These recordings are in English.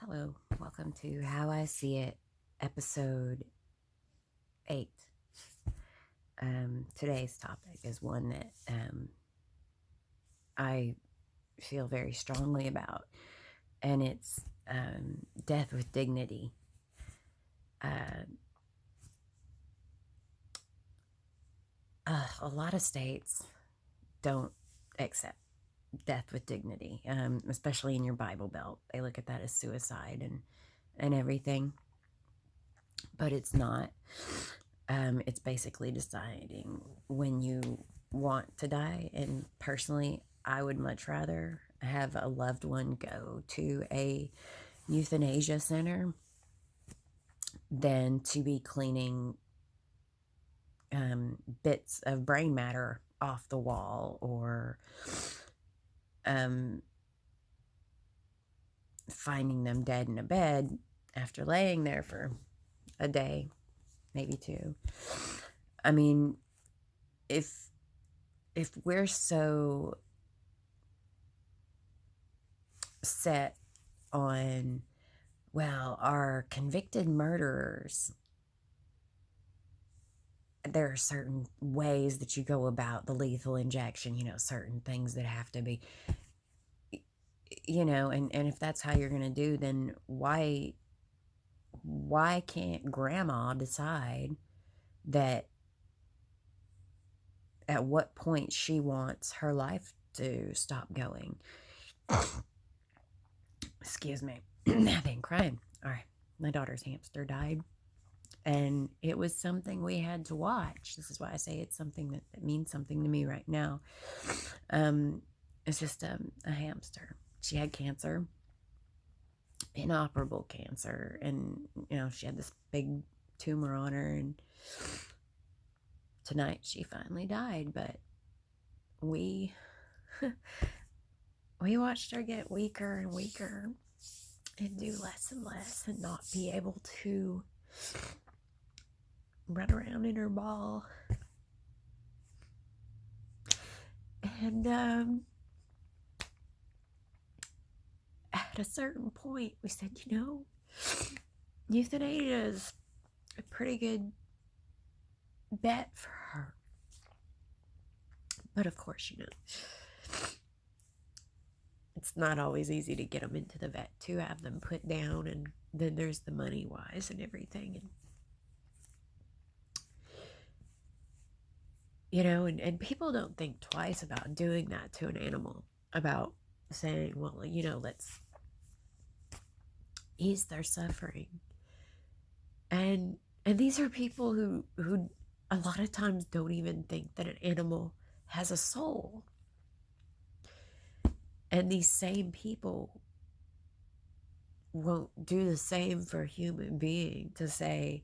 Hello, welcome to How I See It, episode 8. Today's topic is one that I feel very strongly about, and it's death with dignity. A lot of states don't accept death with dignity, especially in your Bible Belt. They look at that as suicide and everything, but it's not. It's basically deciding when you want to die. And personally, I would much rather have a loved one go to a euthanasia center than to be cleaning bits of brain matter off the wall, or finding them dead in a bed after laying there for a day, maybe two. I mean, if we're so set on, well, our convicted murderers, there are certain ways that you go about the lethal injection, certain things that have to be, and if that's how you're going to do, then why can't grandma decide that at what point she wants her life to stop going? Excuse me. I've been crying. All right. My daughter's hamster died, and it was something we had to watch. This is why I say it's something that means something to me right now. It's just a hamster. She had cancer, inoperable cancer, and she had this big tumor on her, and tonight she finally died. But we watched her get weaker and weaker and do less and less and not be able to run around in her ball. And at a certain point, we said, euthanasia is a pretty good bet for her. But of course, it's not always easy to get them into the vet, to have them put down, and then there's the money wise and everything. And and people don't think twice about doing that to an animal, about saying, well, let's ease their suffering. And these are people who a lot of times don't even think that an animal has a soul. And these same people won't do the same for a human being, to say,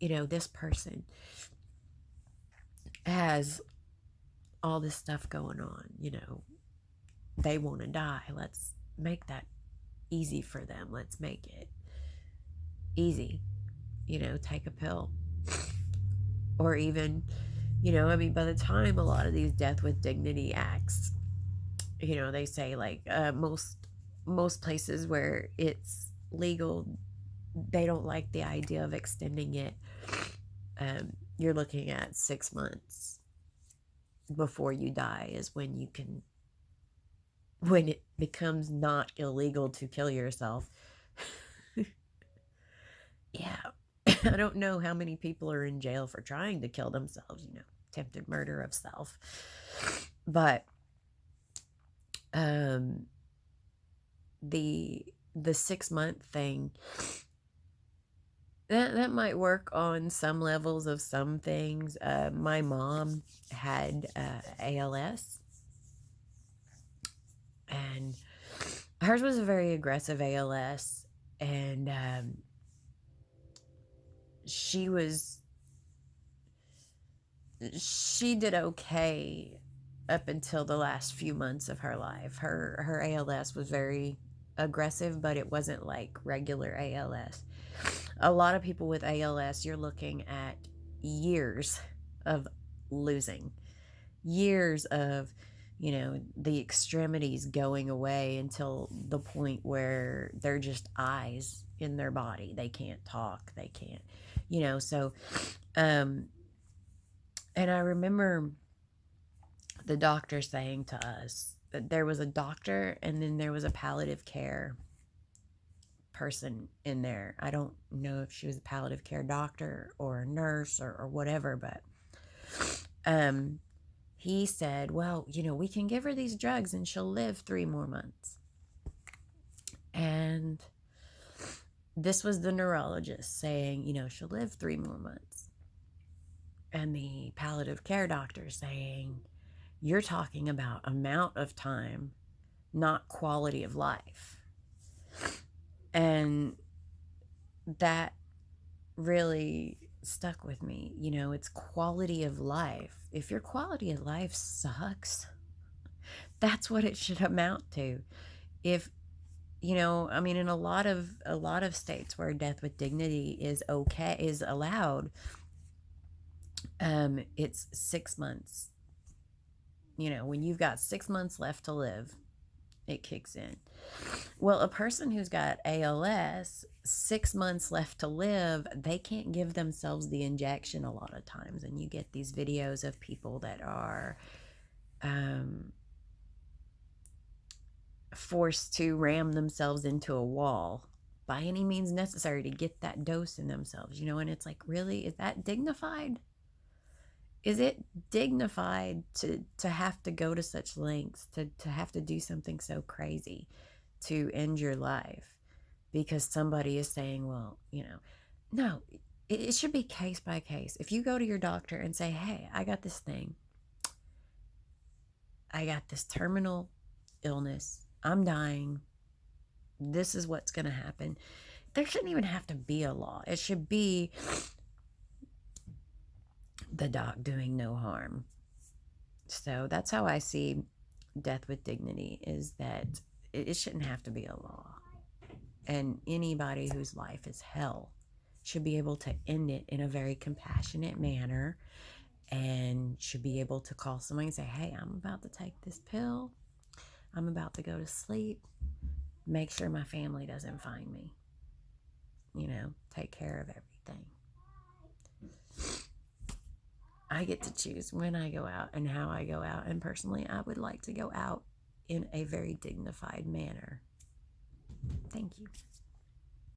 this person has all this stuff going on, they want to die. Let's make that easy for them. Let's make it easy, take a pill. Or even, by the time a lot of these death with dignity acts, they say, like, most places where it's legal, they don't like the idea of extending it. You're looking at 6 months before you die is when it becomes not illegal to kill yourself. Yeah. I don't know how many people are in jail for trying to kill themselves, attempted murder of self. But the 6-month thing, that might work on some levels of some things. My mom had ALS, and hers was a very aggressive ALS, and she did okay up until the last few months of her life. Her ALS was very aggressive, but it wasn't like regular ALS. A lot of people with ALS, you're looking at years of losing, years of the extremities going away until the point where they're just eyes in their body. They can't talk. They can't, so, and I remember the doctor saying to us that there was a doctor and then there was a palliative care person in there. I don't know if she was a palliative care doctor or a nurse or whatever, but he said, well, we can give her these drugs and she'll live 3 more months. And this was the neurologist saying, she'll live 3 more months. And the palliative care doctor saying, you're talking about amount of time, not quality of life. And that really stuck with me. It's quality of life. If your quality of life sucks, that's what it should amount to. If in a lot of states where death with dignity is allowed, it's 6 months. When you've got 6 months left to live, it kicks in. Well, a person who's got ALS, 6 months left to live, they can't give themselves the injection a lot of times. And you get these videos of people that are forced to ram themselves into a wall by any means necessary to get that dose in themselves, and it's like, really, is that dignified? Is it dignified to have to go to such lengths, to have to do something so crazy to end your life because somebody is saying, well, no, it should be case by case. If you go to your doctor and say, hey, I got this thing, I got this terminal illness, I'm dying, this is what's going to happen, there shouldn't even have to be a law. It should be the doc doing no harm. So that's how I see death with dignity, is that it shouldn't have to be a law. And anybody whose life is hell should be able to end it in a very compassionate manner, and should be able to call somebody and say, hey, I'm about to take this pill. I'm about to go to sleep. Make sure my family doesn't find me. Take care of everything. I get to choose when I go out and how I go out. And personally, I would like to go out in a very dignified manner. Thank you.